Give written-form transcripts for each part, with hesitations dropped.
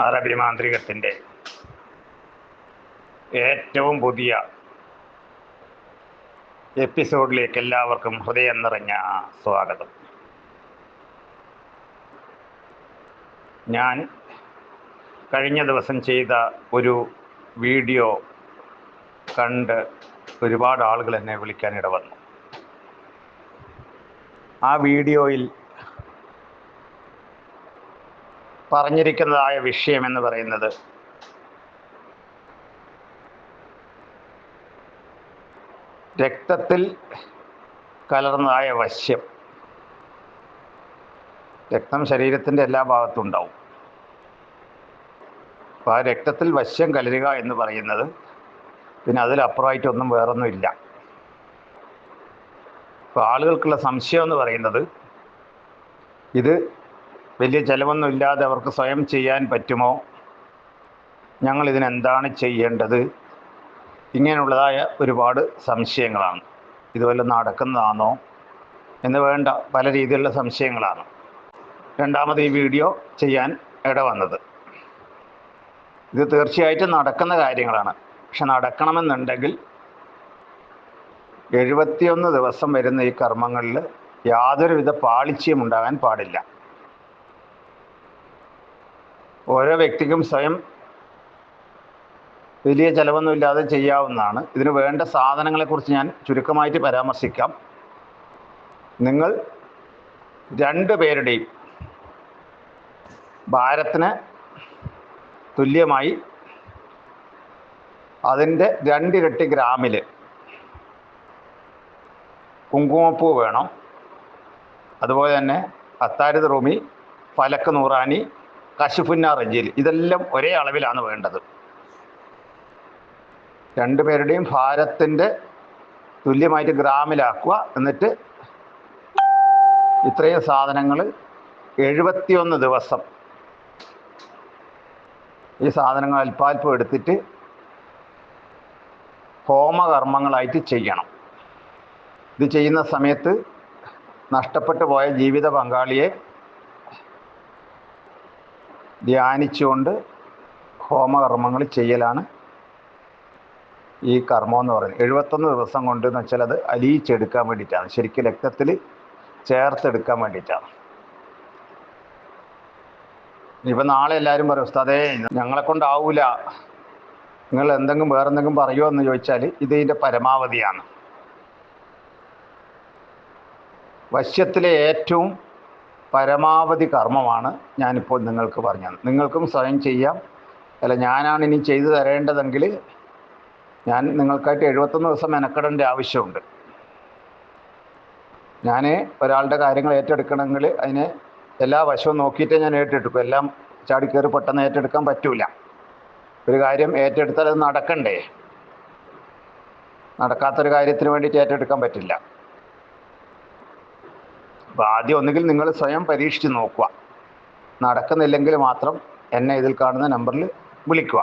അറബി മാന്ത്രികത്തിൻ്റെ ഏറ്റവും പുതിയ എപ്പിസോഡിലേക്ക് എല്ലാവർക്കും ഹൃദയം നിറഞ്ഞ സ്വാഗതം. ഞാൻ കഴിഞ്ഞ ദിവസം ചെയ്ത ഒരു വീഡിയോ കണ്ട് ഒരുപാട് ആളുകൾ എന്നെ വിളിക്കാനിട വന്നു. ആ വീഡിയോയിൽ പറഞ്ഞിരിക്കുന്നതായ വിഷയം എന്ന് പറയുന്നത് രക്തത്തിൽ കലർന്നതായ വശ്യം. രക്തം ശരീരത്തിൻ്റെ എല്ലാ ഭാഗത്തും ഉണ്ടാവും. അപ്പോൾ ആ രക്തത്തിൽ വശ്യം കലരുക എന്ന് പറയുന്നത് പിന്നെ അതിലപ്പുറമായിട്ടൊന്നും വേറൊന്നുമില്ല. അപ്പോൾ ആളുകൾക്കുള്ള സംശയം എന്ന് പറയുന്നത് ഇത് വലിയ ചിലവൊന്നും ഇല്ലാതെ അവർക്ക് സ്വയം ചെയ്യാൻ പറ്റുമോ, ഞങ്ങളിതിനെന്താണ് ചെയ്യേണ്ടത്, ഇങ്ങനെയുള്ളതായ ഒരുപാട് സംശയങ്ങളാണ്. ഇതുപോലെ നടക്കുന്നതാണോ എന്ന് വേണ്ട പല രീതിയിലുള്ള സംശയങ്ങളാണ്. രണ്ടാമത് ഈ വീഡിയോ ചെയ്യാൻ ഇടവന്നത് ഇത് തീർച്ചയായിട്ടും നടക്കുന്ന കാര്യങ്ങളാണ്. പക്ഷെ നടക്കണമെന്നുണ്ടെങ്കിൽ 71 ദിവസം വരുന്ന ഈ കർമ്മങ്ങളിൽ യാതൊരുവിധ പാളിച്ചയും ഉണ്ടാകാൻ പാടില്ല. ഓരോ വ്യക്തിക്കും സ്വയം വലിയ ചിലവൊന്നുമില്ലാതെ ചെയ്യാവുന്നതാണ്. ഇതിന് വേണ്ട സാധനങ്ങളെക്കുറിച്ച് ഞാൻ ചുരുക്കമായിട്ട് പരാമർശിക്കാം. നിങ്ങൾ 2 പേരുടെയും ഭാരത്തിന് തുല്യമായി അതിൻ്റെ 2 ഇരട്ടി ഗ്രാമിൽ കുങ്കുമപ്പൂ വേണം. അതുപോലെ തന്നെ അത്താരിദ് റൂമി, ഫലക്ക് നൂറാനി, കശുഫുന്ന റജീൽ, ഇതെല്ലാം ഒരേ അളവിലാണ് വേണ്ടത്. 2 പേരുടെയും ഭാരത്തിൻ്റെ തുല്യമായിട്ട് ഗ്രാമിലാക്കുക. എന്നിട്ട് ഇത്രയും സാധനങ്ങൾ 71 ദിവസം ഈ സാധനങ്ങൾ അല്പാൽപ്പം എടുത്തിട്ട് ഹോമകർമ്മങ്ങളായിട്ട് ചെയ്യണം. ഇത് ചെയ്യുന്ന സമയത്ത് നഷ്ടപ്പെട്ടു പോയ ജീവിത പങ്കാളിയെ ധ്യാനിച്ചുകൊണ്ട് ഹോമകർമ്മങ്ങൾ ചെയ്യലാണ് ഈ കർമ്മം എന്ന് പറയുന്നത്. 71 ദിവസം കൊണ്ട് എന്ന് വെച്ചാൽ അത് അലിയിച്ചെടുക്കാൻ വേണ്ടിയിട്ടാണ്, ശരിക്കും രക്തത്തിൽ ചേർത്തെടുക്കാൻ വേണ്ടിയിട്ടാണ്. ഇപ്പം നാളെ എല്ലാവരും പറയും, ഉസ്താദേ ഞങ്ങളെ കൊണ്ടാവൂല, നിങ്ങൾ വേറെ എന്തെങ്കിലും പറയുമോ എന്ന് ചോദിച്ചാൽ ഇതിൻ്റെ പരമാവധിയാണ്. വശ്യത്തിലെ ഏറ്റവും പരമാവധി കർമ്മമാണ് ഞാനിപ്പോൾ നിങ്ങൾക്ക് പറഞ്ഞത്. നിങ്ങൾക്കും സ്വയം ചെയ്യാം. അല്ല, ഞാനാണ് ഇനി ചെയ്തു തരേണ്ടതെങ്കിൽ ഞാൻ നിങ്ങൾക്കായിട്ട് 71 ദിവസം മെനക്കെടേണ്ട ആവശ്യമുണ്ട്. ഞാൻ ഒരാളുടെ കാര്യങ്ങൾ ഏറ്റെടുക്കണമെങ്കിൽ അതിന് എല്ലാ വശവും നോക്കിയിട്ടേ ഞാൻ ഏറ്റെടുക്കും. എല്ലാം ചാടിക്കയറി പെട്ടെന്ന് ഏറ്റെടുക്കാൻ പറ്റൂല. ഒരു കാര്യം ഏറ്റെടുത്താൽ അത് നടക്കണ്ടേ. നടക്കാത്തൊരു കാര്യത്തിന് വേണ്ടിയിട്ട് ഏറ്റെടുക്കാൻ പറ്റില്ല. അപ്പോൾ ആദ്യം ഒന്നുകിൽ നിങ്ങൾ സ്വയം പരീക്ഷിച്ച് നോക്കുക. നടക്കുന്നില്ലെങ്കിൽ മാത്രം എന്നെ ഇതിൽ കാണുന്ന നമ്പറിൽ വിളിക്കുക.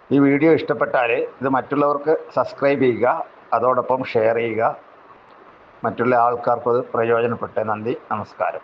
ഈ വീഡിയോ ഇഷ്ടപ്പെട്ടാൽ ഇത് മറ്റുള്ളവർക്ക് സബ്സ്ക്രൈബ് ചെയ്യുക, അതോടൊപ്പം ഷെയർ ചെയ്യുക. മറ്റുള്ള ആൾക്കാർക്കും അത് പ്രയോജനപ്പെട്ടെ. നന്ദി, നമസ്കാരം.